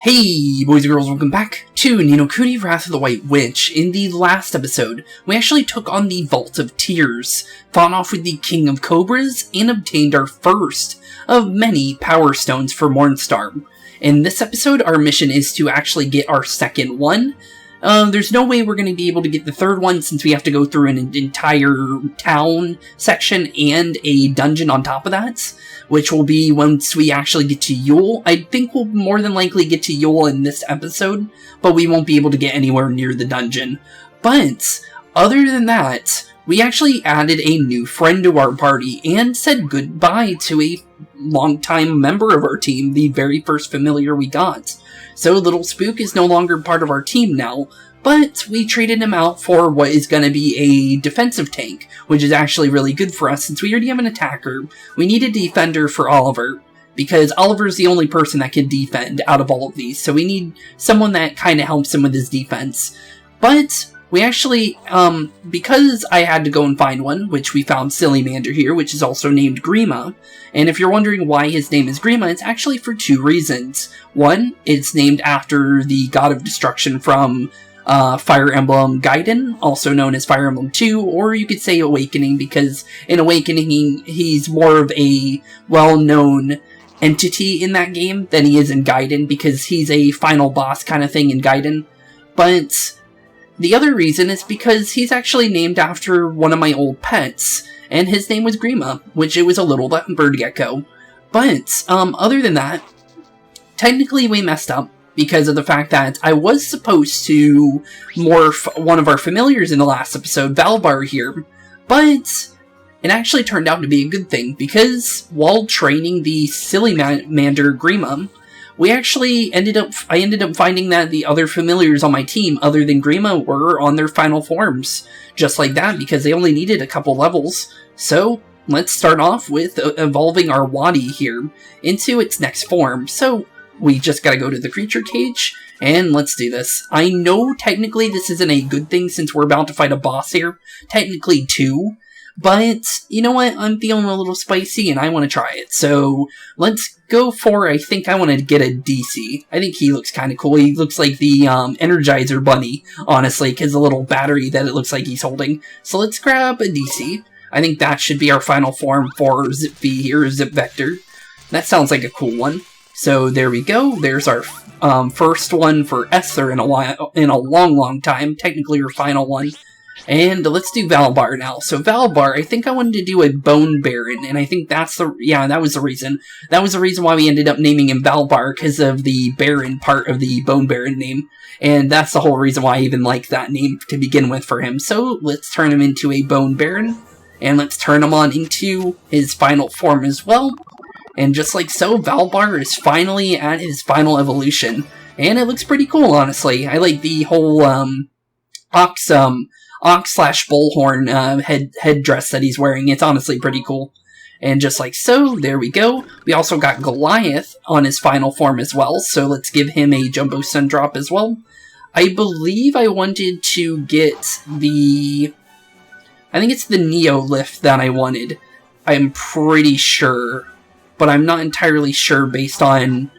Hey boys and girls, welcome back to Kuni, Wrath of the White Witch. In the last episode, we actually took on the Vault of Tears, fought off with the King of Cobras, and obtained our first of many Power Stones for Mornstar. In this episode, our mission is to actually get our second one. There's no way we're going to be able to get the third one since we have to go through an entire town section and a dungeon on top of that, which will be once we actually get to Yule. I think we'll more than likely get to Yule in this episode, but we won't be able to get anywhere near the dungeon. But other than that, we actually added a new friend to our party and said goodbye to a longtime member of our team, the very first familiar we got. So Little Spook is no longer part of our team now, but we traded him out for what is going to be a defensive tank, which is actually really good for us since we already have an attacker. We need a defender for Oliver, because Oliver's the only person that can defend out of all of these, so we need someone that kind of helps him with his defense. But we actually, because I had to go and find one, which we found Sillymander here, which is also named Grima. And if you're wondering why his name is Grima, it's actually for two reasons. One, it's named after the god of destruction from Fire Emblem Gaiden, also known as Fire Emblem 2, or you could say Awakening, because in Awakening he's more of a well-known entity in that game than he is in Gaiden, because he's a final boss kind of thing in Gaiden. But the other reason is because he's actually named after one of my old pets, and his name was Grima, which it was a little bird gecko. But, other than that, technically we messed up because of the fact that I was supposed to morph one of our familiars in the last episode, Valbar here, but it actually turned out to be a good thing, because while training the Sillymander Grima, I ended up finding that the other familiars on my team, other than Grima, were on their final forms. Just like that, because they only needed a couple levels. So, let's start off with evolving our Wadi here into its next form. So, we just gotta go to the creature cage, and let's do this. I know technically this isn't a good thing since we're about to fight a boss here. Technically two. But, you know what, I'm feeling a little spicy and I want to try it. So, let's go for, I think I want to get a DC. I think he looks kind of cool. He looks like the Energizer Bunny, honestly, because the little battery that it looks like he's holding. So let's grab a DC. I think that should be our final form for Zip V here, Zip Vector. That sounds like a cool one. So there we go. There's our first one for Esther in a long time. Technically our final one. And let's do Valbar now. So Valbar, I think I wanted to do a Bone Baron, and I think that was the reason. That was the reason why we ended up naming him Valbar, because of the Baron part of the Bone Baron name. And that's the whole reason why I even like that name to begin with for him. So let's turn him into a Bone Baron, and let's turn him on into his final form as well. And just like so, Valbar is finally at his final evolution. And it looks pretty cool, honestly. I like the whole Ox/Bullhorn headdress that he's wearing. It's honestly pretty cool. And just like so, there we go. We also got Goliath on his final form as well, so let's give him a Jumbo Sun Drop as well. I believe I wanted to get the... I think it's the Neolith that I wanted. I'm pretty sure, but I'm not entirely sure based on...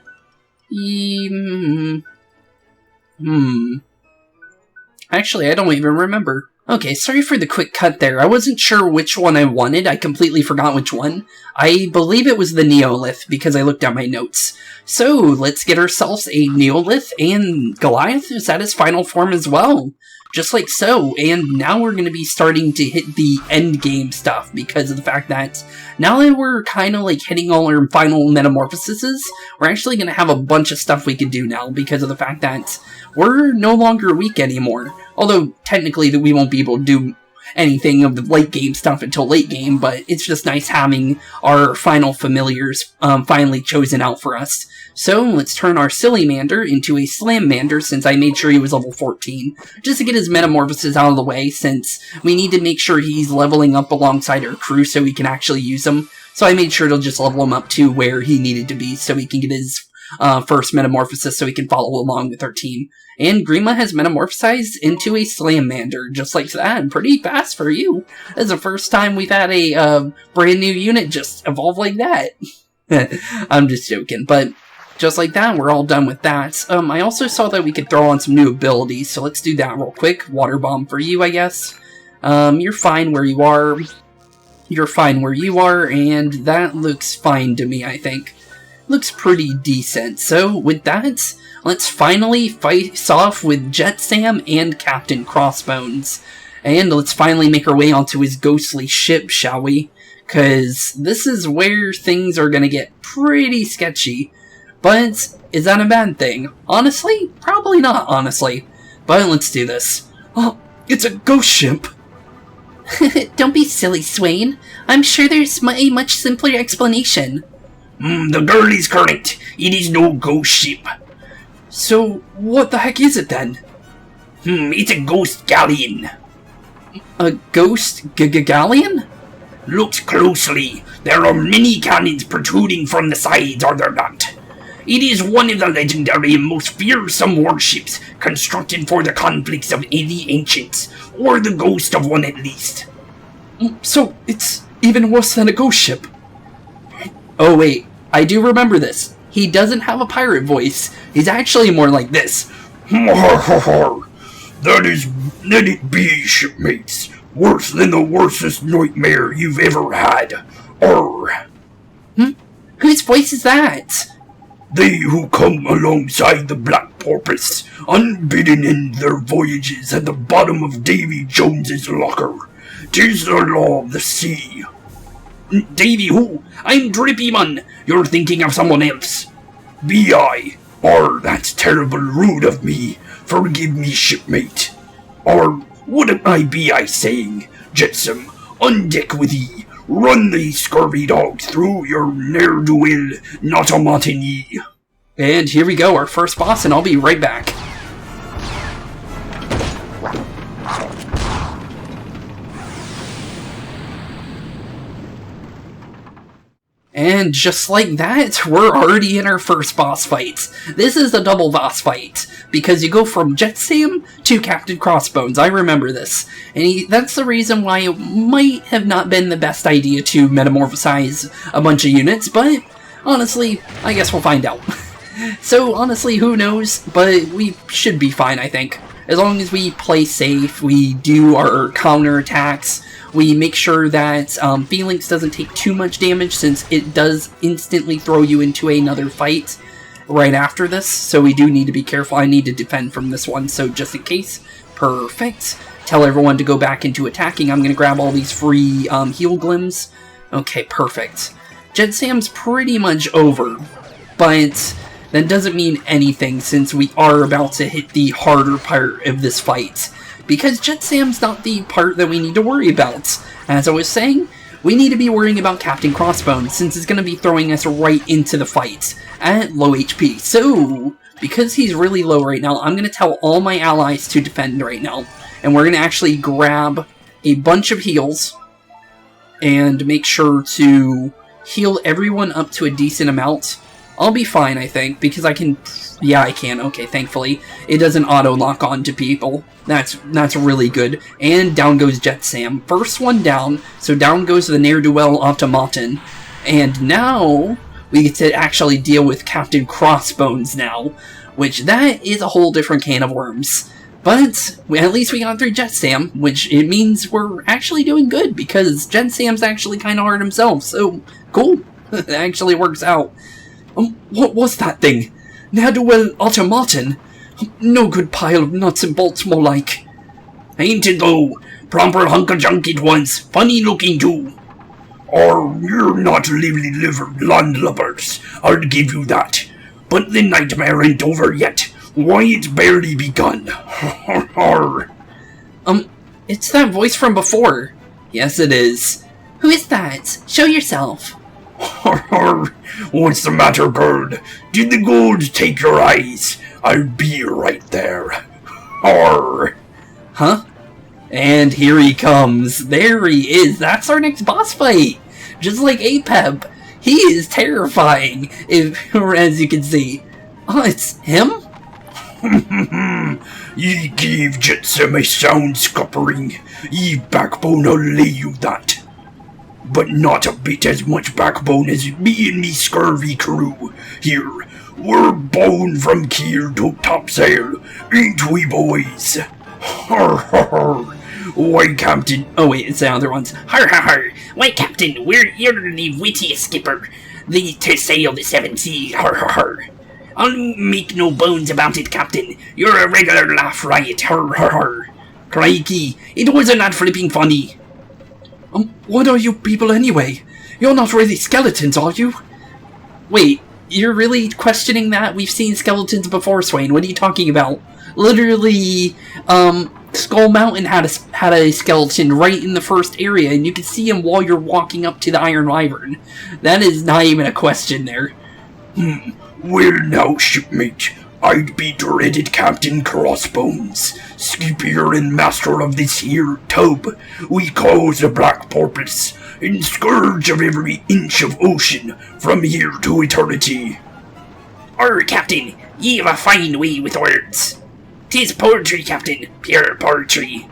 Actually, I don't even remember. Okay, sorry for the quick cut there. I wasn't sure which one I wanted. I completely forgot which one. I believe it was the Neolith, because I looked at my notes. So, let's get ourselves a Neolith, and Goliath is at his final form as well. Just like so, and now we're going to be starting to hit the end game stuff, because of the fact that now that we're kind of like hitting all our final metamorphoses, we're actually going to have a bunch of stuff we can do now, because of the fact that we're no longer weak anymore. Although, technically, we won't be able to do anything of the late game stuff until late game, but it's just nice having our final familiars finally chosen out for us. So, let's turn our Sillymander into a Slammander, since I made sure he was level 14, just to get his metamorphosis out of the way, since we need to make sure he's leveling up alongside our crew so we can actually use him. So I made sure to just level him up to where he needed to be, so he can get his first metamorphosis so he can follow along with our team. And Grima has metamorphosized into a Slammander, just like that. Pretty fast for you. That's the first time we've had a brand new unit just evolve like that. I'm just joking, but Just like that, we're all done with that. I also saw that we could throw on some new abilities, so let's do that real quick. Water bomb for you, I guess. You're fine where you are. You're fine where you are, and that looks fine to me, I think. Looks pretty decent. So, with that, let's finally face off with Jet Sam and Captain Crossbones. And let's finally make our way onto his ghostly ship, shall we? Because this is where things are gonna get pretty sketchy. But, is that a bad thing? Honestly? Probably not, honestly. But let's do this. Oh, it's a ghost ship! Don't be silly, Swain. I'm sure there's a much simpler explanation. The girl is correct. It is no ghost ship. So, what the heck is it then? It's a ghost galleon. A ghost galleon? Look closely. There are many cannons protruding from the sides, are there not? It is one of the legendary and most fearsome warships constructed for the conflicts of the ancients, or the ghost of one at least. So, it's even worse than a ghost ship. Oh wait, I do remember this. He doesn't have a pirate voice. He's actually more like this. Let it be, shipmates. Worse than the worstest nightmare you've ever had. Whose voice is that? They who come alongside the Black Porpoise, unbidden in their voyages at the bottom of Davy Jones's locker. 'Tis the law of the sea. Davy who? I'm Drippy, man. You're thinking of someone else. Be I? That's terrible rude of me. Forgive me, shipmate. Wouldn't I be I saying, Jetsam, on deck with ye. Run these scurvy dogs through your ne'er-do-well, not-a-mutton ye. And here we go, our first boss, and I'll be right back. And just like that, we're already in our first boss fight. This is a double boss fight, because you go from Jet Sam to Captain Crossbones. I remember this. And that's the reason why it might have not been the best idea to metamorphosize a bunch of units, but honestly, I guess we'll find out. So honestly, who knows, but we should be fine, I think. As long as we play safe, we do our counterattacks, we make sure that Phoenix doesn't take too much damage, since it does instantly throw you into another fight right after this, so we do need to be careful. I need to defend from this one, so just in case. Perfect. Tell everyone to go back into attacking. I'm going to grab all these free heal glims. Okay, perfect. Jet Sam's pretty much over, but that doesn't mean anything, since we are about to hit the harder part of this fight. Because Jet Sam's not the part that we need to worry about. As I was saying, we need to be worrying about Captain Crossbones, since it's going to be throwing us right into the fight at low HP. So, because he's really low right now, I'm going to tell all my allies to defend right now. And we're going to actually grab a bunch of heals and make sure to heal everyone up to a decent amount. I'll be fine, I think, because I can... Yeah, I can. Okay, thankfully. It doesn't auto-lock on to people. That's really good. And down goes Jet Sam. First one down, so down goes the ne'er-do-well automaton. And now, we get to actually deal with Captain Crossbones now, which that is a whole different can of worms. But, at least we got through Jet Sam, which it means we're actually doing good, because Jet Sam's actually kind of hard himself, so cool. It actually works out. What was that thing? Ne'er-do-well automaton? No good pile of nuts and bolts, more like. Ain't it though? Proper hunk of junk it was. Funny looking too. You're not lively-livered landlubbers, I'll give you that. But the nightmare ain't over yet. Why, it's barely begun. It's that voice from before. Yes, it is. Who is that? Show yourself. What's the matter, girl? Did the gold take your eyes? I'll be right there. Huh? And here he comes. There he is. That's our next boss fight. Just like Apep. He is terrifying, as you can see. Oh, it's him? Ye gave Jetsam a sound scuppering. Ye backbone, I'll lay you that. but not a bit as much backbone as me and me scurvy crew. Here, we're bone from keel to topsail, ain't we, boys? Har har har. Why, Captain? Oh wait, it's the other ones. Har har har. Why, Captain, you're the wittiest skipper to sail the seven seas. Har har har. I'll make no bones about it, Captain. You're a regular laugh riot. Har har har. Crikey, it wasn't that flipping funny. What are you people anyway? You're not really skeletons, are you? Wait, you're really questioning that? We've seen skeletons before, Swain. What are you talking about? Literally, Skull Mountain had a skeleton right in the first area, and you can see him while you're walking up to the Iron Wyvern. That is not even a question there. Well now, shipmate, I'd be dreaded Captain Crossbones, skipper and master of this here tub we calls the Black Porpoise, and scourge of every inch of ocean from here to eternity. Captain, ye have a fine way with words. 'Tis poetry, Captain, pure poetry.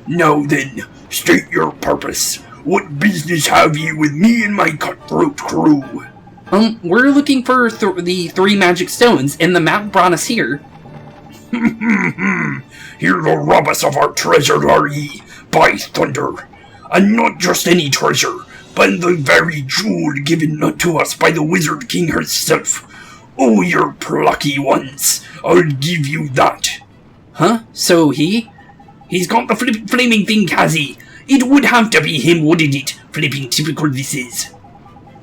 Now then, state your purpose. What business have ye with me and my cutthroat crew? We're looking for the 3 magic stones, and the map brought us here. Here to rob us of our treasure, are ye? By thunder! And not just any treasure, but the very jewel given to us by the Wizard King herself. Oh, you're plucky ones! I'll give you that. Huh? So He's got the flaming thing, has he? It would have to be him, wouldn't it? Flipping typical this is.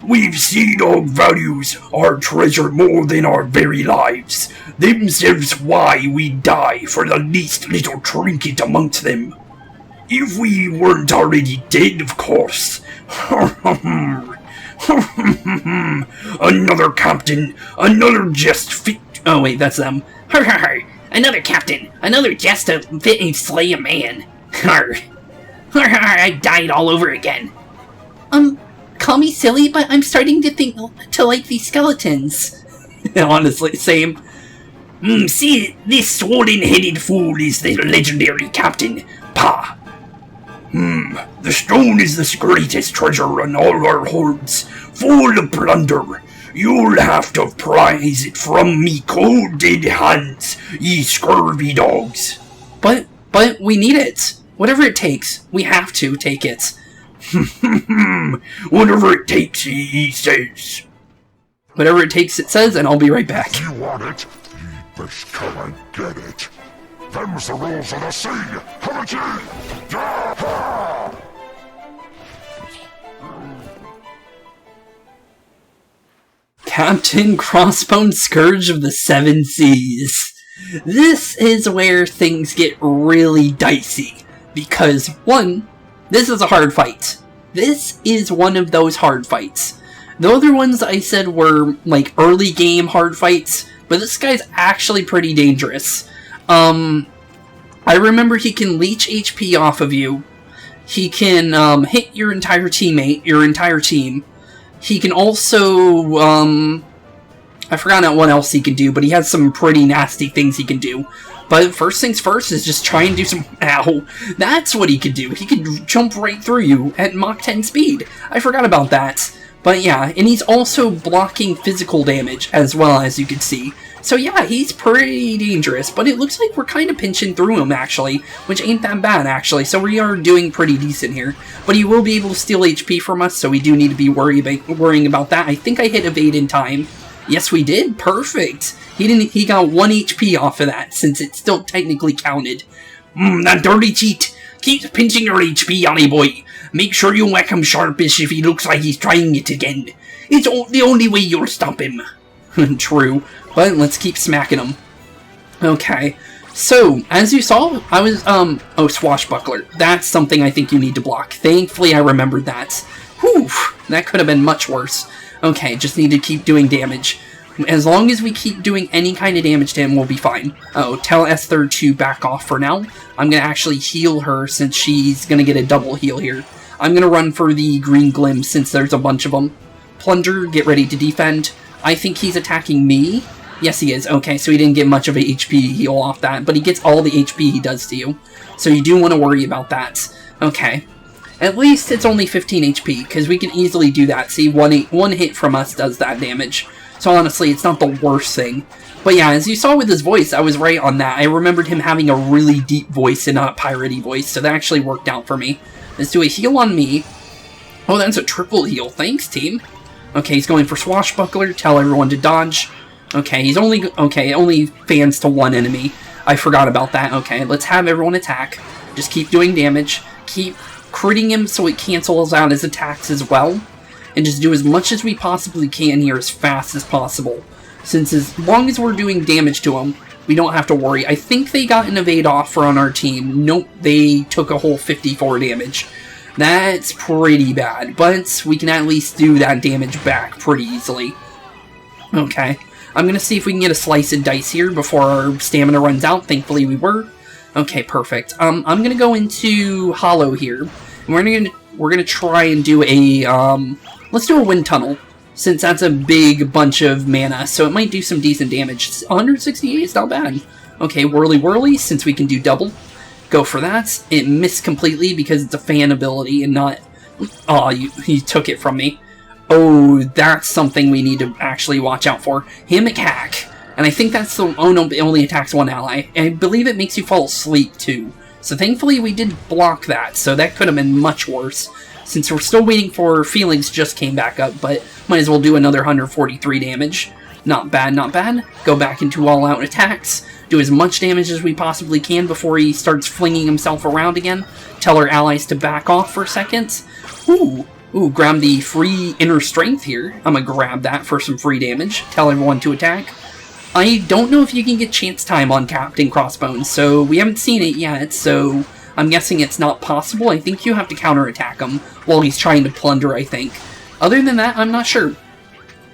We've seen dog values our treasure more than our very lives. Themselves why we die for the least little trinket amongst them. If we weren't already dead, of course. Another captain, another jest fit. Oh wait, that's them. Har har har. Another captain, another jest to fit and slay a man. Har. Har har, I died all over again. Call me silly, but I'm starting to think to like these skeletons. Honestly, same. See, this swollen-headed fool is the legendary Captain. Pah. The stone is the greatest treasure in all our hoards, full of plunder. You'll have to prize it from me cold dead hands, ye scurvy dogs. But we need it. Whatever it takes, we have to take it. Whatever it takes, he says. Whatever it takes, it says, and I'll be right back. You want it? You best come and get it. Them's the rules of the sea. Haven't you? Yeah! Captain Crossbones, Scourge of the Seven Seas. This is where things get really dicey. Because, one, this is a hard fight. This is one of those hard fights. The other ones I said were, like, early game hard fights, but this guy's actually pretty dangerous. I remember he can leech HP off of you. He can, hit your entire team. He can also, I forgot what else he can do, but he has some pretty nasty things he can do. But first things first is just try and do some... Ow! That's what he could do. He could jump right through you at Mach 10 speed. I forgot about that. But yeah, and he's also blocking physical damage as well, as you can see. So yeah, he's pretty dangerous, but it looks like we're kind of pinching through him, actually, which ain't that bad, actually, so we are doing pretty decent here. But he will be able to steal HP from us, so we do need to be worrying about that. I think I hit evade in time. Yes, we did. Perfect. He got 1 HP off of that, since it still technically counted. That dirty cheat. Keep pinching your HP, Johnny boy. Make sure you whack him sharpish if he looks like he's trying it again. It's the only way you'll stop him. True, but let's keep smacking him. Okay, so, as you saw, I was, oh, Swashbuckler. That's something I think you need to block. Thankfully, I remembered that. Whew, that could have been much worse. Okay, just need to keep doing damage. As long as we keep doing any kind of damage to him, we'll be fine. Oh, tell Esther to back off for now. I'm going to actually heal her since she's going to get a double heal here. I'm going to run for the green glim since there's a bunch of them. Plunger, get ready to defend. I think he's attacking me. Yes, he is. Okay, so he didn't get much of a HP heal off that, but he gets all the HP he does to you. So you do want to worry about that. Okay. At least it's only 15 HP, because we can easily do that. See, one hit from us does that damage. So honestly, it's not the worst thing. But yeah, as you saw with his voice, I was right on that. I remembered him having a really deep voice and not a piratey voice, so that actually worked out for me. Let's do a heal on me. Oh, that's a triple heal. Thanks, team. Okay, he's going for Swashbuckler. Tell everyone to dodge. Okay, he's only... Okay, only fans to one enemy. I forgot about that. Okay, let's have everyone attack. Just keep doing damage. Keep critting him so it cancels out his attacks as well. And just do as much as we possibly can here as fast as possible. Since as long as we're doing damage to him, we don't have to worry. I think they got an evade offer on our team. Nope, they took a whole 54 damage. That's pretty bad, but we can at least do that damage back pretty easily. Okay, I'm going to see if we can get a slice of dice here before our stamina runs out. Thankfully we were. Okay, perfect. I'm going to go into Hollow here. And we're gonna try and do a, let's do a Wind Tunnel, since that's a big bunch of mana, so it might do some decent damage. 168 is not bad. Okay, Whirly Whirly, since we can do double. Go for that. It missed completely because it's a fan ability and not... Oh, you took it from me. Oh, that's something we need to actually watch out for. Hammock Hack. And I think that's the... Oh no, it only attacks one ally. And I believe it makes you fall asleep too. So thankfully we did block that, so that could have been much worse. Since we're still waiting for Feelings just came back up, but might as well do another 143 damage. Not bad, not bad. Go back into all-out attacks. Do as much damage as we possibly can before he starts flinging himself around again. Tell our allies to back off for a second. Ooh, grab the free Inner Strength here. I'm gonna grab that for some free damage. Tell everyone to attack. I don't know if you can get chance time on Captain Crossbones, so we haven't seen it yet, so I'm guessing it's not possible. I think you have to counterattack him while he's trying to plunder, I think. Other than that, I'm not sure.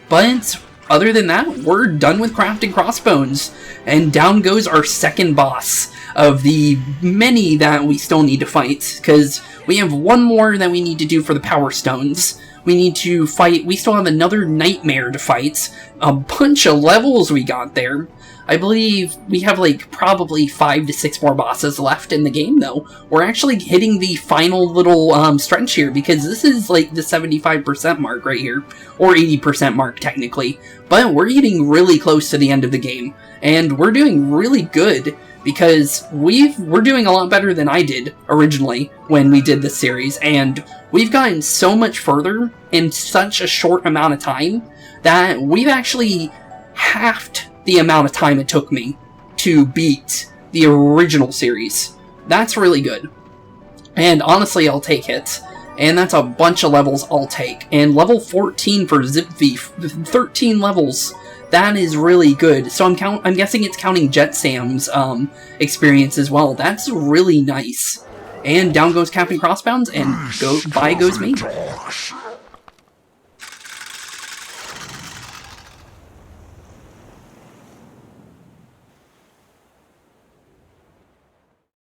But other than that, we're done with Captain Crossbones, and down goes our second boss of the many that we still need to fight, because we have one more that we need to do for the Power Stones. We need to fight, we still have another Nightmare to fight, a bunch of levels we got there. I believe we have like probably 5 to 6 more bosses left in the game though. We're actually hitting the final little stretch here, because this is like the 75% mark right here, or 80% mark technically. But we're getting really close to the end of the game, and we're doing really good. Because we're doing a lot better than I did originally when we did this series, and we've gotten so much further in such a short amount of time that we've actually halved the amount of time it took me to beat the original series. That's really good. And honestly, I'll take it. And that's a bunch of levels I'll take. And level 14 for Zip Thief, 13 levels. That is really good. So I'm guessing it's counting Jet Sam's experience as well. That's really nice. And down goes Captain Crossbones, and by goes me.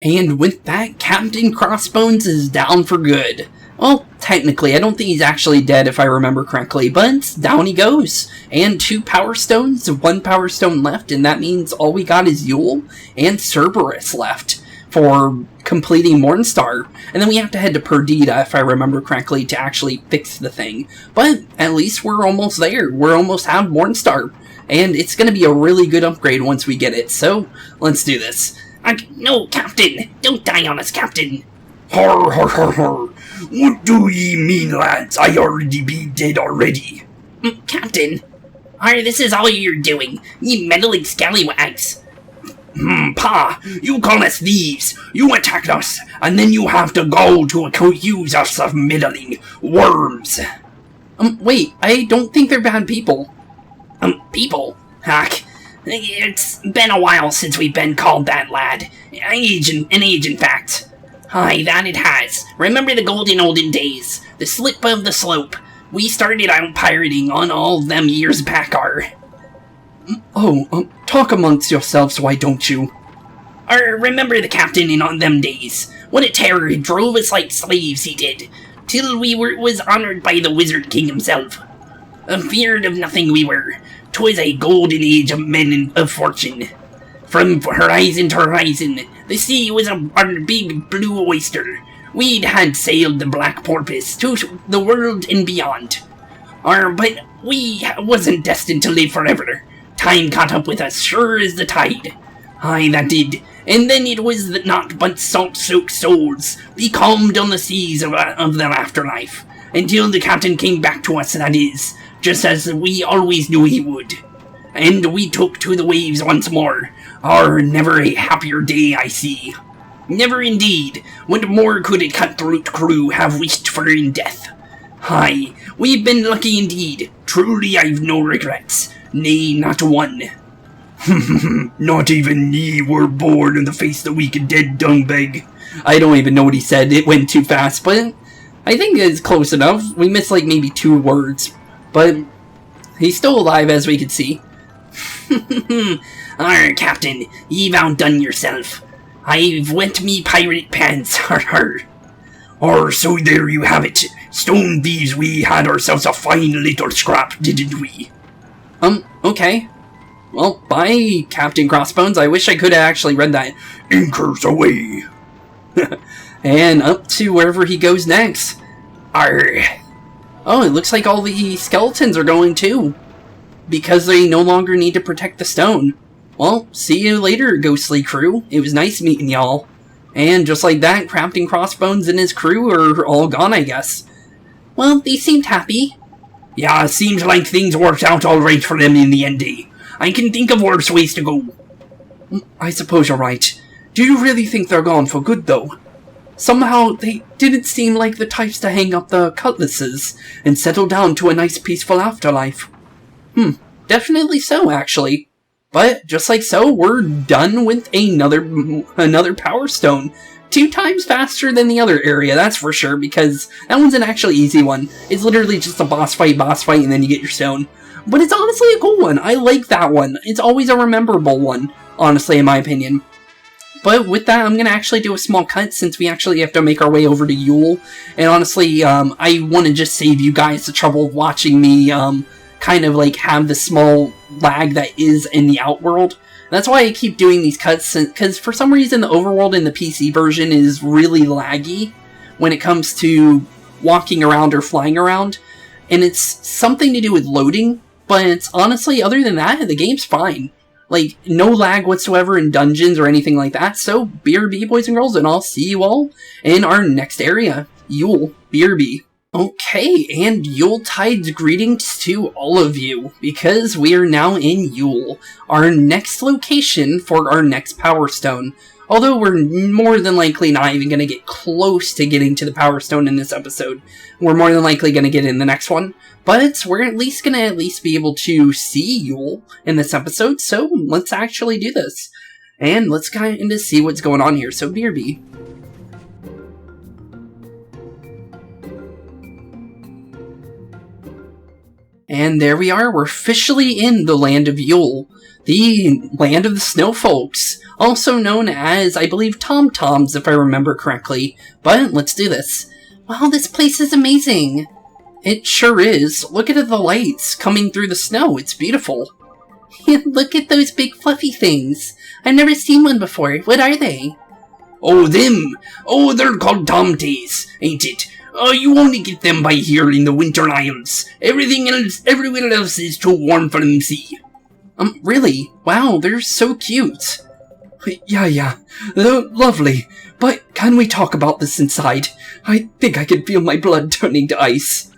And with that, Captain Crossbones is down for good. Well, technically, I don't think he's actually dead if I remember correctly, but down he goes. And 2 Power Stones, 1 Power Stone left, and that means all we got is Yule and Cerberus left for completing Mornstar. And then we have to head to Perdita, if I remember correctly, to actually fix the thing. But at least we're almost there. We're almost out of Mornstar. And it's going to be a really good upgrade once we get it, so let's do this. No, Captain! Don't die on us, Captain! Har har har har. What do ye mean, lads? I already be dead already. Captain! This is all you're doing, ye meddling scallywags! Pa, you call us thieves, you attacked us, and then you have to go to accuse us of meddling worms. Wait, I don't think they're bad people. People? Heck, it's been a while since we've been called that, lad. An age, in fact. Aye, that it has. Remember the golden olden days, the slip of the slope. We started out pirating on all them years back, Talk amongst yourselves, why don't you? Remember the captain in on them days. What a terror, he drove us like slaves, he did. Till we was honored by the Wizard King himself. Feared of nothing we were. 'Twas a golden age of men of fortune. From horizon to horizon, the sea was a big blue oyster. we'd had sailed the Black Porpoise to the world and beyond. But we wasn't destined to live forever. Time caught up with us, sure as the tide. Aye, that did. And then it was naught but salt-soaked souls, becalmed on the seas of the afterlife, until the captain came back to us, that is, just as we always knew he would. And we took to the waves once more. Never a happier day, I see. Never indeed. What more could a cutthroat crew have wished for in death? Aye, we've been lucky indeed. Truly I've no regrets. Nay, not one. Not even ye were born in the face the weak and dead dungbag. I don't even know what he said, it went too fast, but I think it's close enough. We missed like maybe 2 words, but he's still alive as we can see. Captain, you've outdone yourself. I've wet me pirate pants, So there you have it. Stone thieves, we had ourselves a fine little scrap, didn't we? Okay. Well, bye, Captain Crossbones. I wish I could have actually read that. Anchors away. And up to wherever he goes next. Arr. Oh, it looks like all the skeletons are going too. Because they no longer need to protect the stone. Well, see you later, ghostly crew. It was nice meeting y'all. And just like that, Captain Crossbones and his crew are all gone, I guess. Well, they seemed happy. Yeah, seems like things worked out alright for them in the end, eh? I can think of worse ways to go. I suppose you're right. Do you really think they're gone for good, though? Somehow, they didn't seem like the types to hang up the cutlasses and settle down to a nice peaceful afterlife. Definitely so, actually. But, just like so, we're done with another Power Stone. 2 times faster than the other area, that's for sure, because that one's an actually easy one. It's literally just a boss fight, and then you get your stone. But it's honestly a cool one. I like that one. It's always a rememberable one, honestly, in my opinion. But with that, I'm going to actually do a small cut since we actually have to make our way over to Yule. And honestly, I want to just save you guys the trouble of watching me kind of like have the small lag that is in the Outworld. That's why I keep doing these cuts, because for some reason the Overworld in the PC version is really laggy when it comes to walking around or flying around. And it's something to do with loading. But it's honestly, other than that, the game's fine. Like, no lag whatsoever in dungeons or anything like that. So, BRB, boys and girls, and I'll see you all in our next area. Yule. BRB. Okay, and Yuletide's greetings to all of you, because we are now in Yule, our next location for our next Power Stone. Although we're more than likely not even going to get close to getting to the Power Stone in this episode. We're more than likely going to get in the next one. But we're at least going to be able to see Yule in this episode, so let's actually do this. And let's kind of see what's going on here. So, BRB. And there we are, we're officially in the land of Yule. The land of the snow folks, also known as, I believe, Tom-Toms, if I remember correctly. But let's do this. Wow, this place is amazing. It sure is. Look at the lights coming through the snow. It's beautiful. Look at those big fluffy things. I've never seen one before. What are they? Oh, them. Oh, they're called Tomties, ain't it? You only get them by here in the Winter Isles. Everywhere else is too warm for them, see. Really? Wow, they're so cute. Yeah, they're lovely. But can we talk about this inside? I think I can feel my blood turning to ice.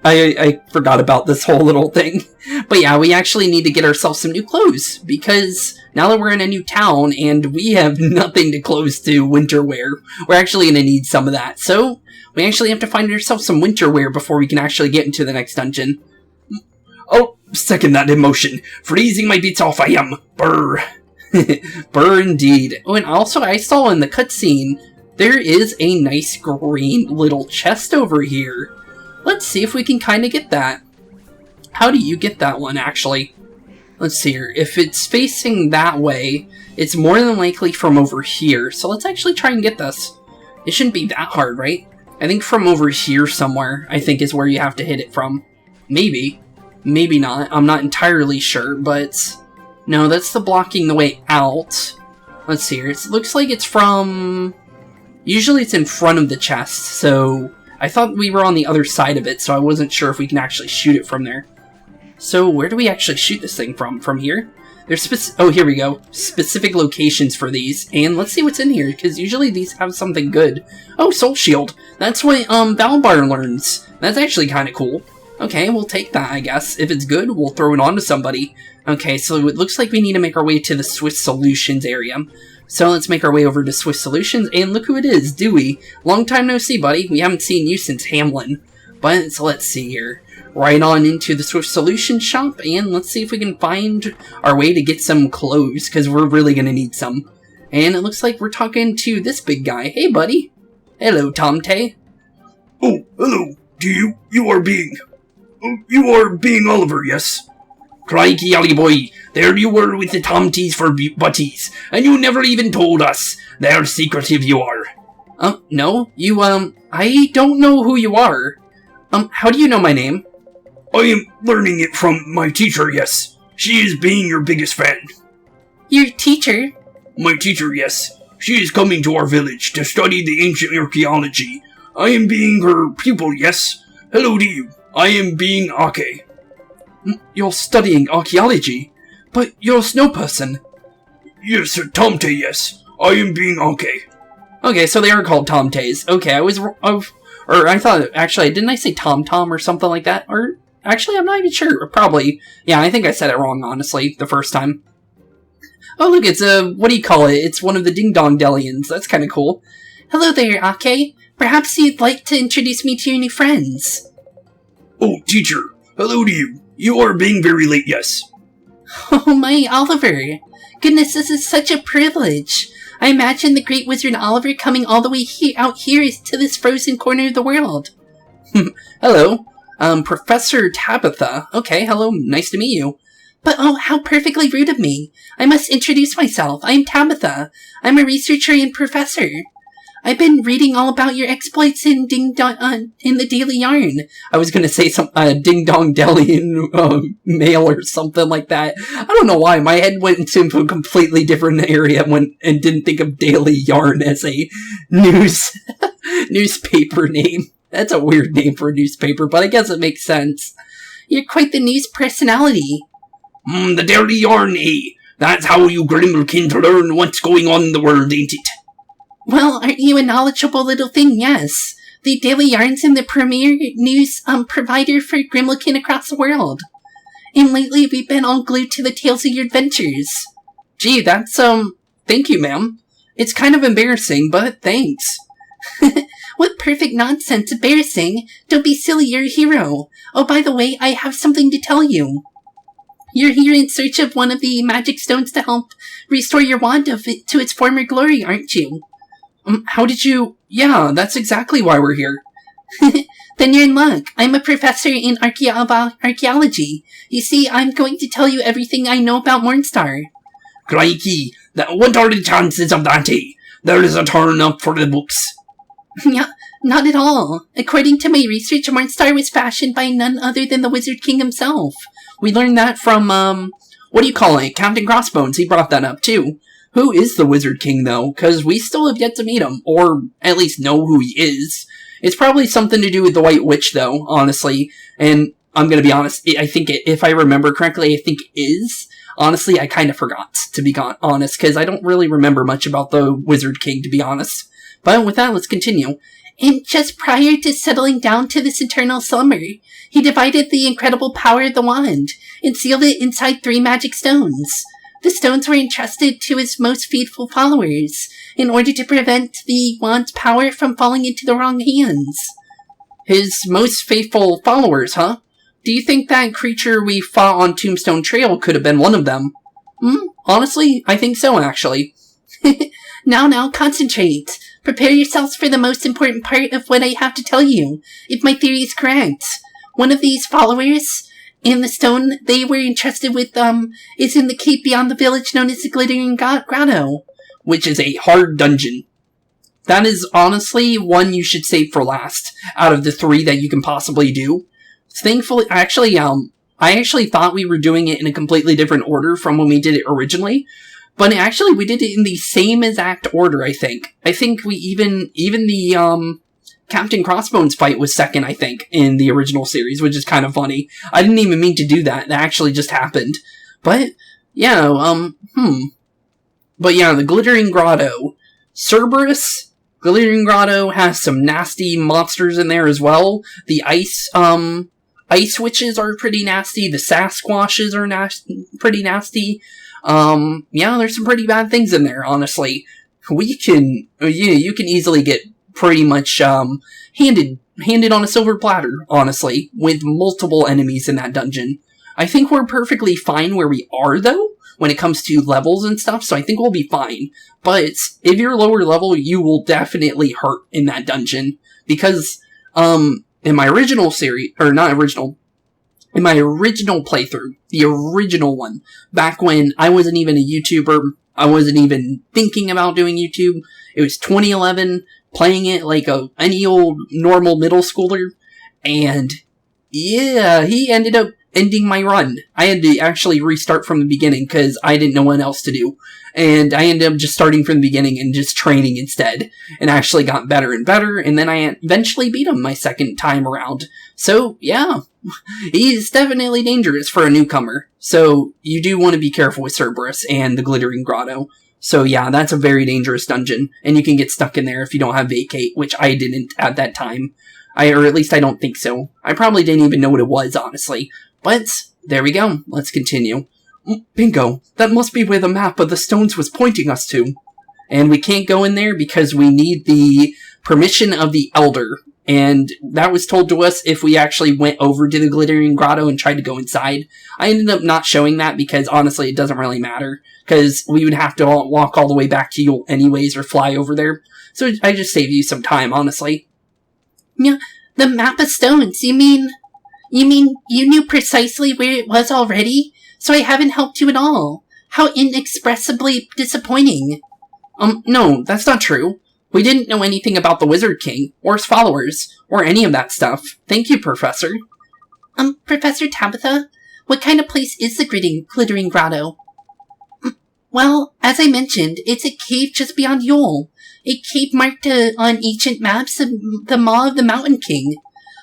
I forgot about this whole little thing. But yeah, we actually need to get ourselves some new clothes, because now that we're in a new town and we have nothing to close to winter wear, we're actually going to need some of that. So we actually have to find ourselves some winter wear before we can actually get into the next dungeon. Oh, second that emotion. Freezing my bits off I am. Brr. Brr indeed. Oh, and also I saw in the cutscene, there is a nice green little chest over here. Let's see if we can kind of get that. How do you get that one, actually? Let's see here. If it's facing that way, it's more than likely from over here. So let's actually try and get this. It shouldn't be that hard, right? I think from over here somewhere, I think is where you have to hit it from. Maybe. Maybe not. I'm not entirely sure, but... No, that's the blocking the way out. Let's see here. It looks like it's from... Usually it's in front of the chest, so... I thought we were on the other side of it, so I wasn't sure if we can actually shoot it from there. So where do we actually shoot this thing from? From here? There's oh, here we go. Specific locations for these. And let's see what's in here, because usually these have something good. Oh, Soul Shield. That's what Valbar learns. That's actually kind of cool. Okay, we'll take that, I guess. If it's good, we'll throw it on to somebody. Okay, so it looks like we need to make our way to the Swift Solutions area. So let's make our way over to Swift Solutions, and look who it is, Dewey. Long time no see, buddy. We haven't seen you since Hamlin. But so let's see here. Right on into the Swift Solutions shop, and let's see if we can find our way to get some clothes, because we're really going to need some. And it looks like we're talking to this big guy. Hey, buddy. Hello, Tomte. Oh, hello. You are being Oliver, yes? Crikey, Ollie boy, there you were with the Tomties for butties, and you never even told us. They're secretive you are. No, you, I don't know who you are. How do you know my name? I am learning it from my teacher, yes. She is being your biggest fan. Your teacher? My teacher, yes. She is coming to our village to study the ancient archaeology. I am being her pupil, yes. Hello to you. I am being Ake. You're studying archaeology, but you're a snow person. Yes, Tomte, yes. I am being Ake. Okay, so they are called Tomtes. Okay, I thought, actually, didn't I say Tom or something like that? Or, actually, I'm not even sure. Probably. Yeah, I think I said it wrong, honestly, the first time. Oh, look, it's what do you call it? It's one of the Ding Dong Delians. That's kind of cool. Hello there, Ake. Perhaps you'd like to introduce me to your new friends. Oh, teacher. Hello to you. You are being very late, yes. Oh, my Oliver. Goodness, this is such a privilege. I imagine the great wizard Oliver coming all the way out here to this frozen corner of the world. Hello. Professor Tabitha. Okay, hello, nice to meet you. But oh, how perfectly rude of me. I must introduce myself. I am Tabitha. I'm a researcher and professor. I've been reading all about your exploits in in the Daily Yarn. I was gonna say some Ding Dong Delian mail or something like that. I don't know why my head went into a completely different area and didn't think of Daily Yarn as a newspaper name. That's a weird name for a newspaper, but I guess it makes sense. You're quite the news personality. The Daily Yarn, eh? That's how you Grimmelkin to learn what's going on in the world, ain't it? Well, aren't you a knowledgeable little thing? Yes. The Daily Yarn's in the premier news provider for Grimmelkin across the world. And lately we've been all glued to the tales of your adventures. Gee, that's, thank you, ma'am. It's kind of embarrassing, but thanks. What perfect nonsense, embarrassing. Don't be silly, you're a hero. Oh, by the way, I have something to tell you. You're here in search of one of the magic stones to help restore your wand to its former glory, aren't you? How did you... Yeah, that's exactly why we're here. Then you're in luck. I'm a professor in archaeology. You see, I'm going to tell you everything I know about Mornstar. Crikey, what are the chances of that, eh? There is a turn up for the books. Yeah, not at all. According to my research, Mornstar was fashioned by none other than the Wizard King himself. We learned that from, what do you call it? Captain Crossbones, he brought that up too. Who is the Wizard King, though? Because we still have yet to meet him, or at least know who he is. It's probably something to do with the White Witch, though, honestly. And I'm gonna be honest, I think if I remember correctly, I think it is. Honestly, I kind of forgot, to be honest, because I don't really remember much about the Wizard King, to be honest. But with that, let's continue. And just prior to settling down to this eternal slumber, he divided the incredible power of the wand and sealed it inside 3 magic stones. The stones were entrusted to his most faithful followers in order to prevent the wand's power from falling into the wrong hands. His most faithful followers, huh? Do you think that creature we fought on Tombstone Trail could have been one of them? Honestly, I think so, actually. Now, concentrate. Prepare yourselves for the most important part of what I have to tell you, if my theory is correct. One of these followers... And the stone they were entrusted with, is in the cave beyond the village known as the Glittering Grotto. Which is a hard dungeon. That is honestly one you should save for last, out of the 3 that you can possibly do. Thankfully, I actually thought we were doing it in a completely different order from when we did it originally. But actually, we did it in the same exact order, I think. I think we even the, Captain Crossbones fight was second, I think, in the original series, which is kind of funny. I didn't even mean to do that. That actually just happened. But, yeah, But yeah, the Glittering Grotto. Cerberus, Glittering Grotto has some nasty monsters in there as well. The ice witches are pretty nasty. The Sasquatches are pretty nasty. Yeah, there's some pretty bad things in there, honestly. You can easily get pretty much, handed on a silver platter, honestly, with multiple enemies in that dungeon. I think we're perfectly fine where we are, though, when it comes to levels and stuff, so I think we'll be fine. But if you're lower level, you will definitely hurt in that dungeon. Because, in my original series, in my original playthrough, the original one, back when I wasn't even a YouTuber, I wasn't even thinking about doing YouTube, it was 2011, playing it like any old normal middle schooler, and yeah, he ended up ending my run. I had to actually restart from the beginning because I didn't know what else to do. And I ended up just starting from the beginning and just training instead. And actually got better and better, and then I eventually beat him my second time around. So, yeah. He's definitely dangerous for a newcomer. So, you do want to be careful with Cerberus and the Glittering Grotto. So yeah, that's a very dangerous dungeon, and you can get stuck in there if you don't have Vacate, which I didn't at that time. Or at least I don't think so. I probably didn't even know what it was, honestly. But, there we go. Let's continue. Bingo! That must be where the map of the stones was pointing us to. And we can't go in there because we need the permission of the Elder. And that was told to us if we actually went over to the Glittering Grotto and tried to go inside. I ended up not showing that because, honestly, it doesn't really matter. Because we would have to walk all the way back to you anyways or fly over there. So I just saved you some time, honestly. Yeah, the map of stones, you mean you knew precisely where it was already? So I haven't helped you at all. How inexpressibly disappointing. No, that's not true. We didn't know anything about the Wizard King, or his followers, or any of that stuff. Thank you, Professor. Professor Tabitha? What kind of place is the Glittering Grotto? Well, as I mentioned, it's a cave just beyond Yule. A cave marked on ancient maps of the Maw of the Mountain King.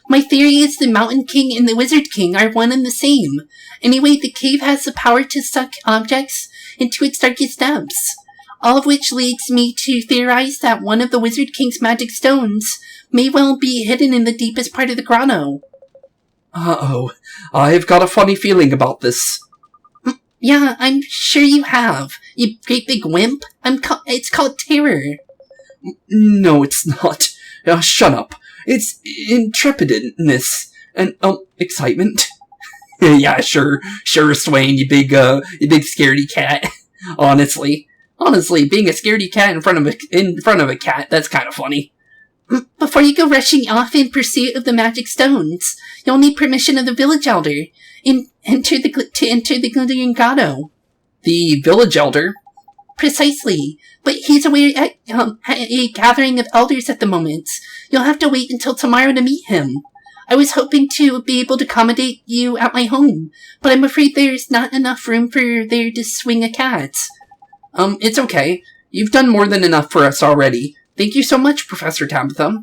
My theory is the Mountain King and the Wizard King are one and the same. Anyway, the cave has the power to suck objects into its darkest depths. All of which leads me to theorize that one of the Wizard King's magic stones may well be hidden in the deepest part of the grotto. Uh-oh. I've got a funny feeling about this. Yeah, I'm sure you have. You great big wimp. It's called terror. No, it's not. Shut up. It's intrepidness and, excitement. Yeah, sure, Swain, you big scaredy cat. Honestly, being a scaredy cat in front of a cat, that's kind of funny. Before you go rushing off in pursuit of the magic stones, you'll need permission of the village elder to enter the Glittering Grotto. The village elder? Precisely, but he's away at a gathering of elders at the moment. You'll have to wait until tomorrow to meet him. I was hoping to be able to accommodate you at my home, but I'm afraid there's not enough room for there to swing a cat. It's okay. You've done more than enough for us already. Thank you so much, Professor Tabitha.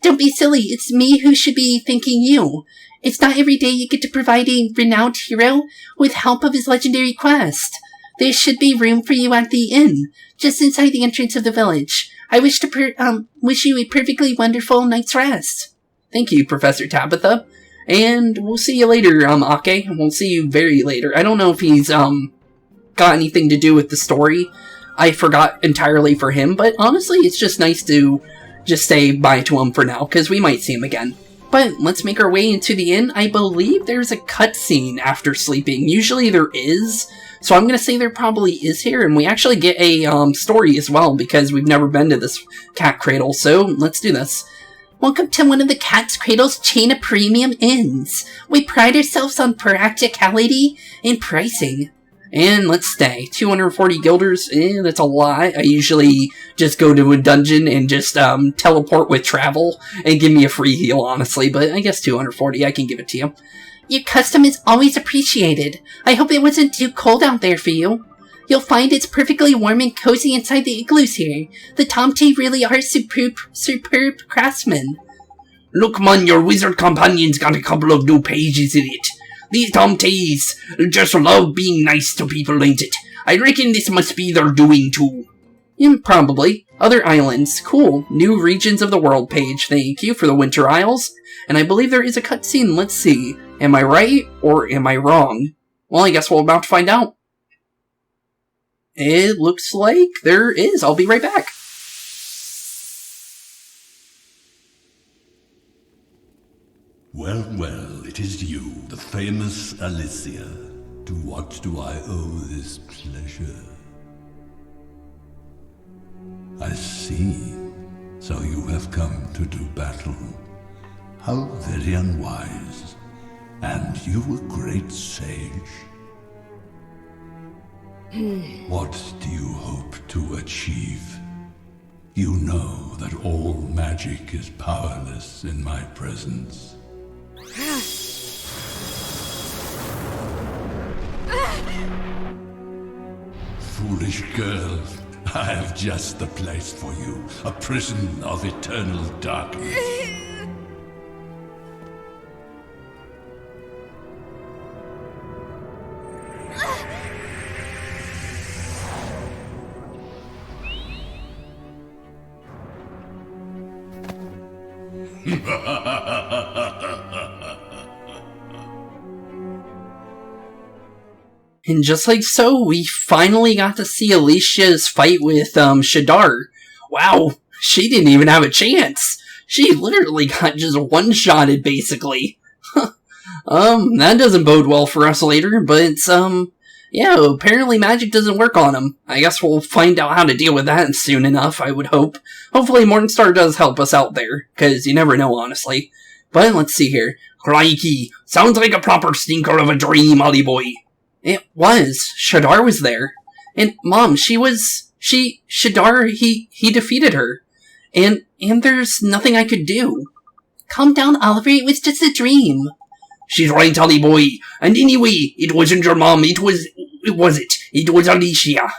Don't be silly, it's me who should be thanking you. It's not every day you get to provide a renowned hero with help of his legendary quest. There should be room for you at the inn, just inside the entrance of the village. I wish to wish you a perfectly wonderful night's rest. Thank you, Professor Tabitha. And we'll see you later, Ake. We'll see you very later. I don't know if he's, got anything to do with the story. I forgot entirely for him, but honestly, it's just nice to just say bye to him for now, because we might see him again. But let's make our way into the inn. I believe there's a cutscene after sleeping. Usually there is, so I'm going to say there probably is here, and we actually get a story as well, because we've never been to this cat cradle, so let's do this. Welcome to one of the Cat's Cradle's chain of premium inns. We pride ourselves on practicality and pricing. And let's stay. 240 guilders, that's a lot. I usually just go to a dungeon and just teleport with travel and give me a free heal, honestly. But I guess 240, I can give it to you. Your custom is always appreciated. I hope it wasn't too cold out there for you. You'll find it's perfectly warm and cozy inside the igloos here. The Tomte really are superb craftsmen. Look, man, your wizard companion's got a couple of new pages in it. These Tomtes just love being nice to people, ain't it? I reckon this must be their doing too. Yeah, probably. Other islands. Cool. New regions of the world page. Thank you for the Winter Isles. And I believe there is a cutscene. Let's see. Am I right or am I wrong? Well, I guess we're about to find out. It looks like there is. I'll be right back. Well, well, it is you, the famous Alicia. To what do I owe this pleasure? I see. So you have come to do battle. How very unwise. And you a great sage. What do you hope to achieve? You know that all magic is powerless in my presence. Foolish girl, I have just the place for you, a prison of eternal darkness. And just like so, we finally got to see Alicia's fight with Shadar. Wow, she didn't even have a chance. She literally got just one-shotted, basically. That doesn't bode well for us later, but yeah, apparently magic doesn't work on him. I guess we'll find out how to deal with that soon enough, I would hope. Hopefully Morningstar does help us out there, because you never know, honestly. But let's see here. Crikey, sounds like a proper stinker of a dream, Ollie boy. It was. Shadar was there. And, Mom, Shadar, he defeated her. And there's nothing I could do. Calm down, Oliver, it was just a dream. She's right, Ollie boy. And anyway, it wasn't your mom, it was Alicia.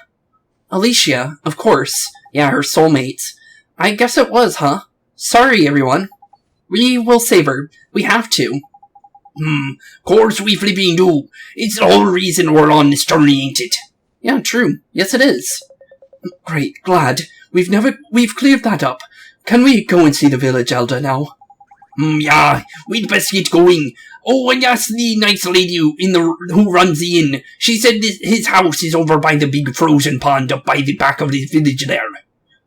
Alicia, of course. Yeah, her soulmate. I guess it was, huh? Sorry, everyone. We will save her. We have to. Course we flipping do. It's the whole reason we're on this journey, ain't it? Yeah, true. Yes, it is. Great, glad. We've cleared that up. Can we go and see the village elder now? Yeah, we'd best get going. Oh, and that's the nice lady who runs the inn. She said his house is over by the big frozen pond up by the back of this village there.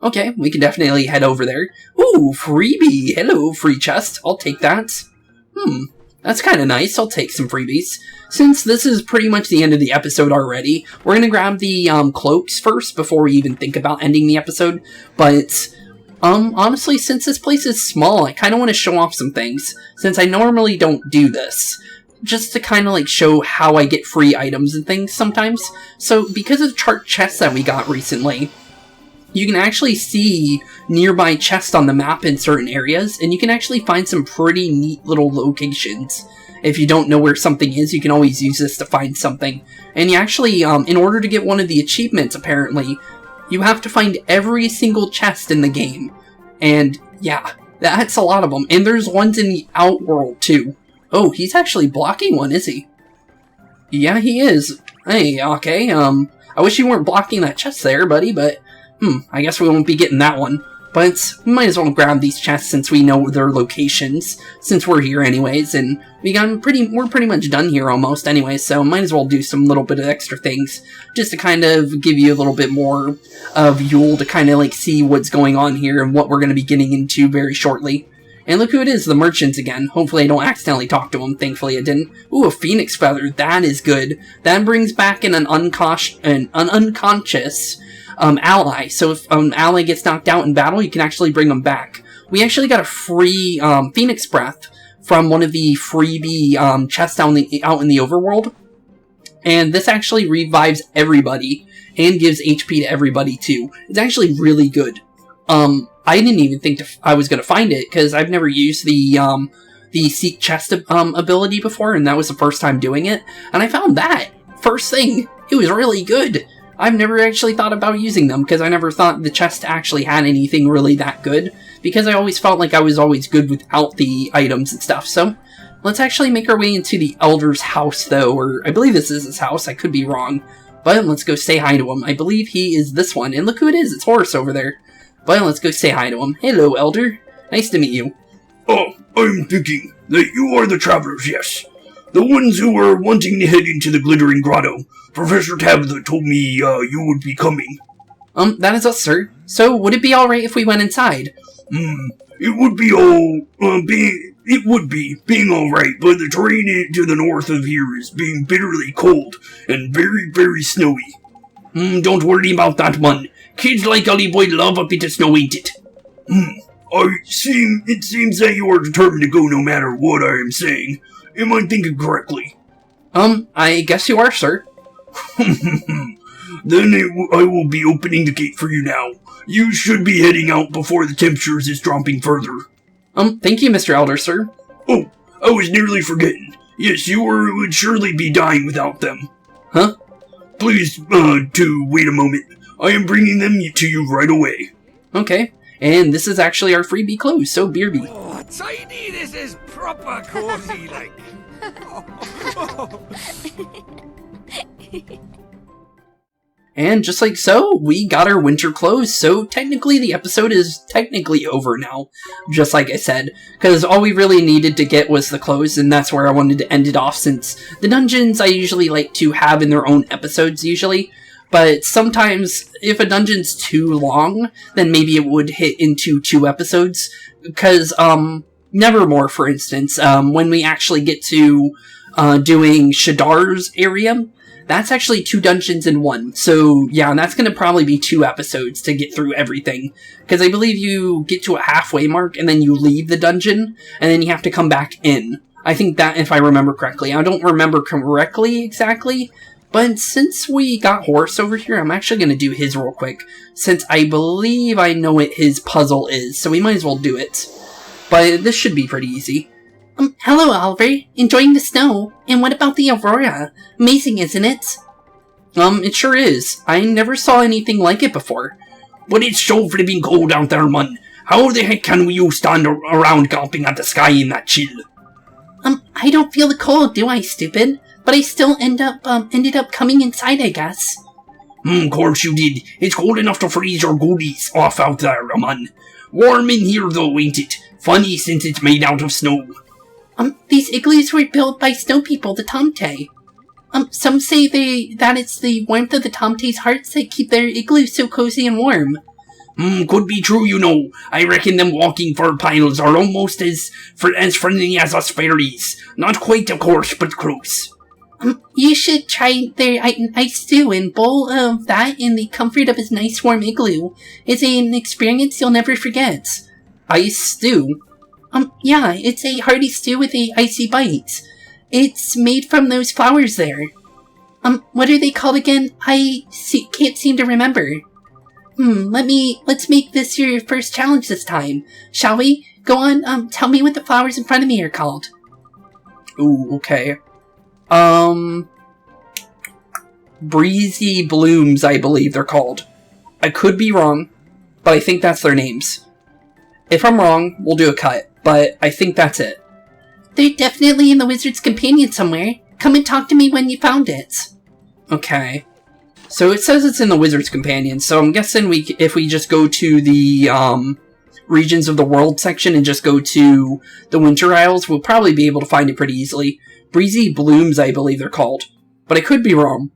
Okay, we can definitely head over there. Ooh, freebie. Hello, free chest. I'll take that. That's kind of nice. I'll take some freebies. Since this is pretty much the end of the episode already, we're going to grab the cloaks first before we even think about ending the episode. But, honestly, since this place is small, I kind of want to show off some things. Since I normally don't do this. Just to kind of, like, show how I get free items and things sometimes. So, because of chart chests that we got recently, you can actually see nearby chests on the map in certain areas, and you can actually find some pretty neat little locations. If you don't know where something is, you can always use this to find something. And you actually, in order to get one of the achievements, apparently, you have to find every single chest in the game. And, yeah, that's a lot of them. And there's ones in the Outworld, too. Oh, he's actually blocking one, is he? Yeah, he is. Hey, okay, I wish you weren't blocking that chest there, buddy, but... I guess we won't be getting that one. But we might as well grab these chests since we know their locations, since we're here anyways, and we're pretty much done here almost anyways, so might as well do some little bit of extra things, just to kind of give you a little bit more of Yule to kind of like see what's going on here and what we're going to be getting into very shortly. And look who it is, the merchants again. Hopefully I don't accidentally talk to him. Thankfully I didn't. Ooh, a phoenix feather. That is good. That brings back an unconscious ally. So if an ally gets knocked out in battle, you can actually bring them back. We actually got a free phoenix breath from one of the freebie chests out in the overworld. And this actually revives everybody and gives HP to everybody too. It's actually really good. I didn't even think I was going to find it, because I've never used the Seek Chest ability before, and that was the first time doing it. And I found that. First thing, it was really good. I've never actually thought about using them, because I never thought the chest actually had anything really that good, because I always felt like I was always good without the items and stuff. So, let's actually make our way into the Elder's house, though, or I believe this is his house, I could be wrong. But let's go say hi to him. I believe he is this one, and look who it is, it's Horace over there. But let's go say hi to him. Hello, Elder. Nice to meet you. Oh, I'm thinking that you are the travelers, yes. The ones who were wanting to head into the Glittering Grotto. Professor Tabitha told me you would be coming. That is us, sir. So, would it be alright if we went inside? It would be being alright, but the terrain to the north of here is being bitterly cold and very, very snowy. Don't worry about that one. Kids like Ollie Boy love a bit of snow, ain't it? It seems that you are determined to go no matter what I am saying. Am I thinking correctly? I guess you are, sir. Then I will be opening the gate for you now. You should be heading out before the temperatures is dropping further. Thank you, Mr. Elder, sir. Oh, I was nearly forgetting. Yes, you would surely be dying without them. Huh? Please, wait a moment. I am bringing them to you right away. Okay, and this is actually our freebie clothes, so beerbie. Oh, Tiny, this is proper cozy, like. And just like so, we got our winter clothes, so technically the episode is technically over now, just like I said, because all we really needed to get was the clothes, and that's where I wanted to end it off, since the dungeons I usually like to have in their own episodes usually, but sometimes if a dungeon's too long, then maybe it would hit into 2 episodes, because, Nevermore, for instance, when we actually get to, doing Shadar's area, that's actually 2 dungeons in 1, so yeah, that's gonna probably be 2 episodes to get through everything, because I believe you get to a halfway mark, and then you leave the dungeon, and then you have to come back in. I think that, if I remember correctly. I don't remember correctly exactly, but since we got Horace over here, I'm actually gonna do his real quick, since I believe I know what his puzzle is, so we might as well do it. But this should be pretty easy. Hello, Oliver. Enjoying the snow? And what about the aurora? Amazing, isn't it? It sure is. I never saw anything like it before. But it's so flipping cold out there, man. How the heck can you stand around gawping at the sky in that chill? I don't feel the cold, do I, stupid? But I still ended up coming inside, I guess. Course you did. It's cold enough to freeze your goodies off out there, man. Warm in here though, ain't it? Funny since it's made out of snow. These igloos were built by snow people, the Tomte. Some say that it's the warmth of the Tomte's hearts that keep their igloos so cozy and warm. Could be true, you know. I reckon them walking fur piles are almost as friendly as us fairies. Not quite, of course, but close. You should try their ice stew and bowl of that in the comfort of his nice warm igloo. It's an experience you'll never forget. Ice stew? Yeah, it's a hearty stew with a icy bite. It's made from those flowers there. What are they called again? Can't seem to remember. Let's make this your first challenge this time. Shall we? Go on, tell me what the flowers in front of me are called. Ooh, okay. Breezy Blooms, I believe they're called. I could be wrong, but I think that's their names. If I'm wrong, we'll do a cut, but I think that's it. They're definitely in the Wizard's Companion somewhere. Come and talk to me when you found it. Okay. So it says it's in the Wizard's Companion, so I'm guessing if we just go to the, Regions of the World section and just go to the Winter Isles, we'll probably be able to find it pretty easily. Breezy Blooms, I believe they're called. But I could be wrong.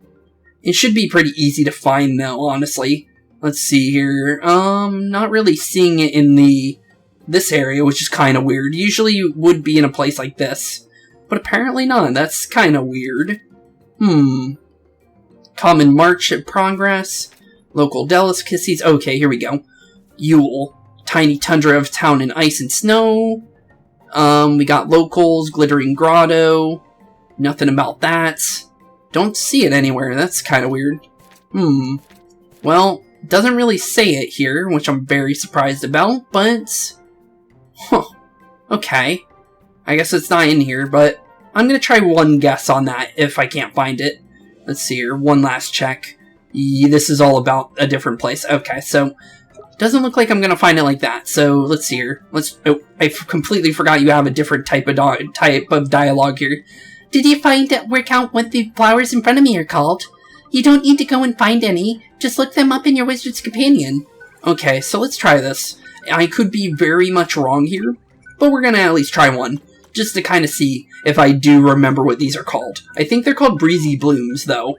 It should be pretty easy to find, though, honestly. Let's see here. Not really seeing it in this area, which is kind of weird. Usually you would be in a place like this. But apparently not. That's kind of weird. Common March in progress. Local delicacies. Okay, here we go. Yule. Tiny tundra of town in ice and snow. We got locals, Glittering Grotto. Nothing about that. Don't see it anywhere. That's kind of weird. Well, doesn't really say it here, which I'm very surprised about, but... Huh. Okay. I guess it's not in here, but I'm gonna try one guess on that if I can't find it. Let's see here. One last check. This is all about a different place. Okay, so doesn't look like I'm gonna find it like that. So let's see here. Oh, I completely forgot you have a different type of dialogue here. Did you work out what the flowers in front of me are called? You don't need to go and find any. Just look them up in your Wizard's Companion. Okay, so let's try this. I could be very much wrong here, but we're gonna at least try one, just to kind of see if I do remember what these are called. I think they're called Breezy Blooms, though.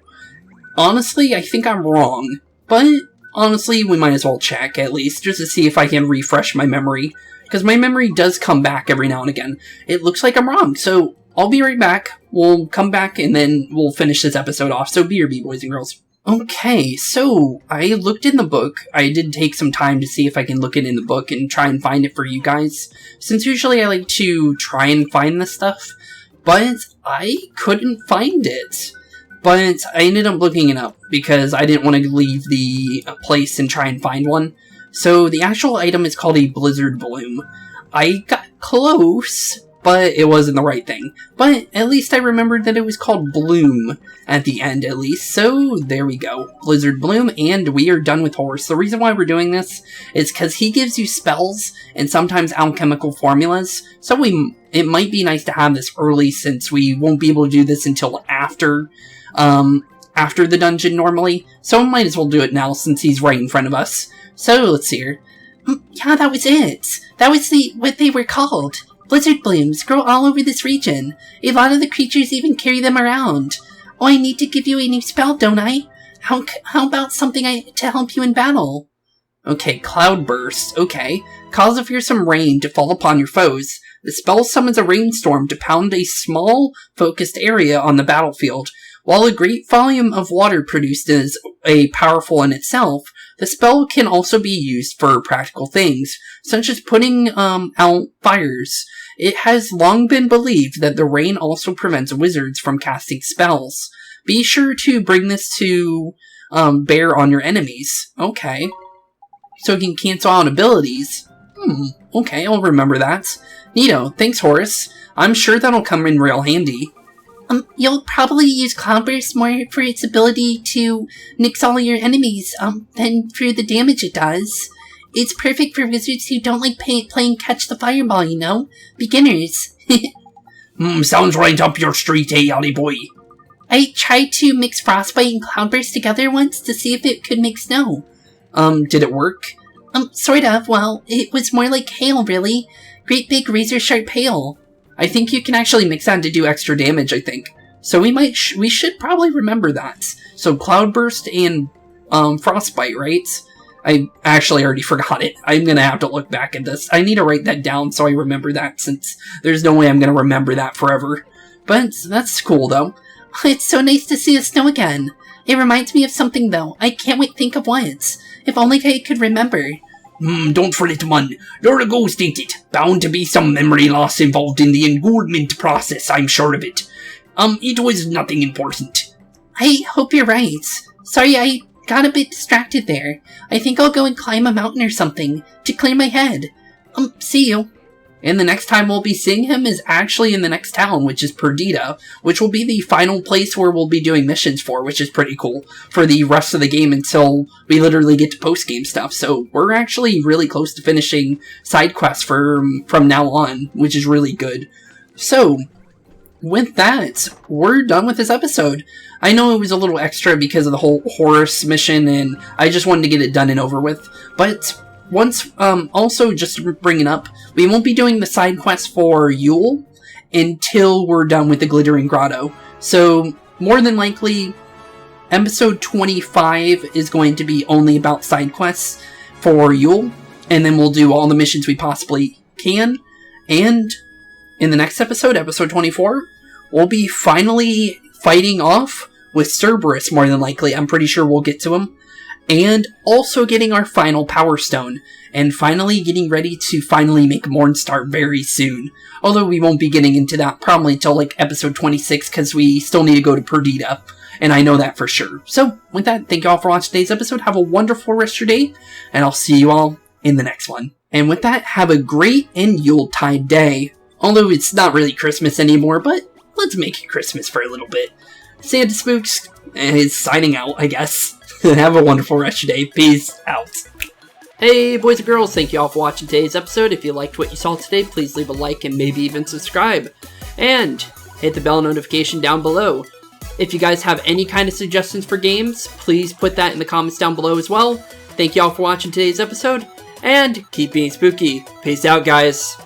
Honestly, I think I'm wrong, but honestly, we might as well check, at least, just to see if I can refresh my memory, because my memory does come back every now and again. It looks like I'm wrong, so I'll be right back. We'll come back, and then we'll finish this episode off, so BRB, boys and girls. Okay, so I looked in the book. I did take some time to see if I can look it in the book and try and find it for you guys, since usually I like to try and find this stuff, but I couldn't find it. But I ended up looking it up because I didn't want to leave the place and try and find one. So the actual item is called a Blizzard Bloom. I got close, but it wasn't the right thing. But at least I remembered that it was called Bloom at the end, at least. So there we go. Blizzard Bloom, and we are done with Horse. The reason why we're doing this is because he gives you spells and sometimes alchemical formulas. So it might be nice to have this early, since we won't be able to do this until after the dungeon normally, so I might as well do it now since he's right in front of us. So let's see here. Yeah, that was it. That was what they were called. Blizzard blooms grow all over this region. A lot of the creatures even carry them around. Oh, I need to give you a new spell, don't I? How about something to help you in battle? Okay, Cloudburst. Okay. Cause a fearsome rain to fall upon your foes. The spell summons a rainstorm to pound a small, focused area on the battlefield. While a great volume of water produced is powerful in itself, the spell can also be used for practical things, such as putting out fires. It has long been believed that the rain also prevents wizards from casting spells. Be sure to bring this to bear on your enemies. Okay. So it can cancel out abilities. Okay, I'll remember that. Neato, thanks Horace. I'm sure that'll come in real handy. You'll probably use Cloudburst more for its ability to nix all your enemies, than for the damage it does. It's perfect for wizards who don't like playing catch the fireball, you know? Beginners. Sounds right up your street, Ollie boy. I tried to mix Frostbite and Cloudburst together once to see if it could make snow. Did it work? Sort of. Well, it was more like hail, really. Great big razor-sharp hail. I think you can actually mix that to do extra damage, I think. So we should probably remember that. So Cloudburst and Frostbite, right? I actually already forgot it. I'm gonna have to look back at this. I need to write that down so I remember that, since there's no way I'm gonna remember that forever. But that's cool, though. It's so nice to see the snow again. It reminds me of something, though. I can't wait to think of what. If only I could remember. Don't fret, man. You're a ghost, ain't it? Bound to be some memory loss involved in the engouldment process, I'm sure of it. It was nothing important. I hope you're right. Sorry, I got a bit distracted there. I think I'll go and climb a mountain or something to clear my head. See you. And the next time we'll be seeing him is actually in the next town, which is Perdita, which will be the final place where we'll be doing missions for, which is pretty cool, for the rest of the game until we literally get to post-game stuff. So we're actually really close to finishing side quests from now on, which is really good. So, with that, we're done with this episode. I know it was a little extra because of the whole Horus mission, and I just wanted to get it done and over with, but also, just to bring it up, we won't be doing the side quest for Yule until we're done with the Glittering Grotto. So, more than likely, episode 25 is going to be only about side quests for Yule, and then we'll do all the missions we possibly can. And in the next episode, episode 24, we'll be finally fighting off with Cerberus, more than likely. I'm pretty sure we'll get to him. And also getting our final Power Stone, and finally getting ready to finally make Mornstar very soon. Although we won't be getting into that probably until like episode 26, because we still need to go to Perdita, and I know that for sure. So, with that, thank you all for watching today's episode. Have a wonderful rest of your day, and I'll see you all in the next one. And with that, have a great and Yuletide day. Although it's not really Christmas anymore, but let's make it Christmas for a little bit. Santa Spooks is signing out, I guess. Have a wonderful rest of your day. Peace out. Hey, boys and girls, thank you all for watching today's episode. If you liked what you saw today, please leave a like and maybe even subscribe. And hit the bell notification down below. If you guys have any kind of suggestions for games, please put that in the comments down below as well. Thank you all for watching today's episode, and keep being spooky. Peace out, guys.